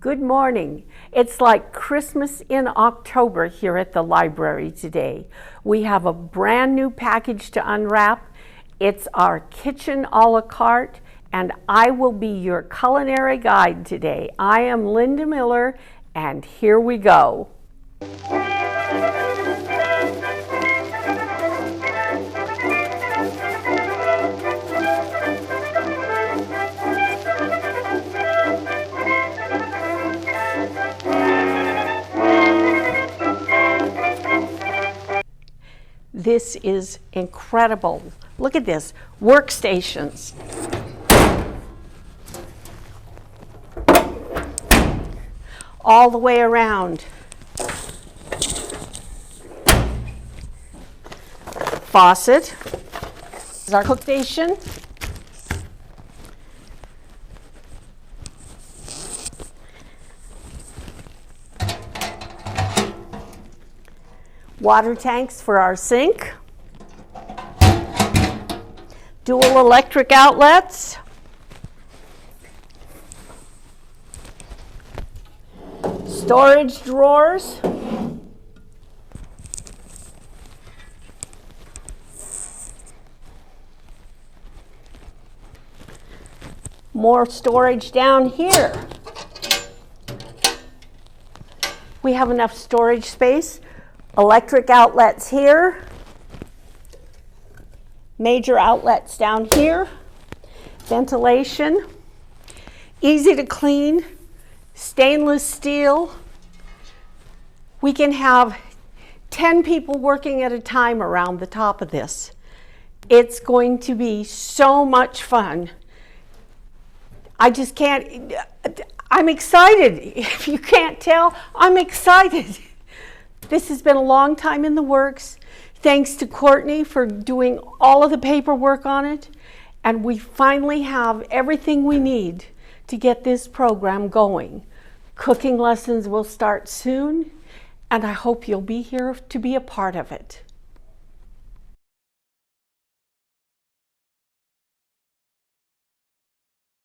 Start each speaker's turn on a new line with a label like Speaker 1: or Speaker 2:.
Speaker 1: Good morning. It's like Christmas in October here at the library today. We have a brand new package to unwrap. It's our kitchen a la carte, and I will be your culinary guide today. I am Linda Miller, and here we go. This is incredible. Look at this, workstations. All the way around. Faucet. This is our cook station. Water tanks for our sink. Dual electric outlets. Storage drawers. More storage down here. We have enough storage space. Electric outlets here, major outlets down here, ventilation, easy to clean, stainless steel. We can have 10 people working at a time around the top of this. It's going to be so much fun. I just can't, I'm excited. If you can't tell, I'm excited. This has been a long time in the works. Thanks to Courtney for doing all of the paperwork on it. And we finally have everything we need to get this program going. Cooking lessons will start soon, and I hope you'll be here to be a part of it.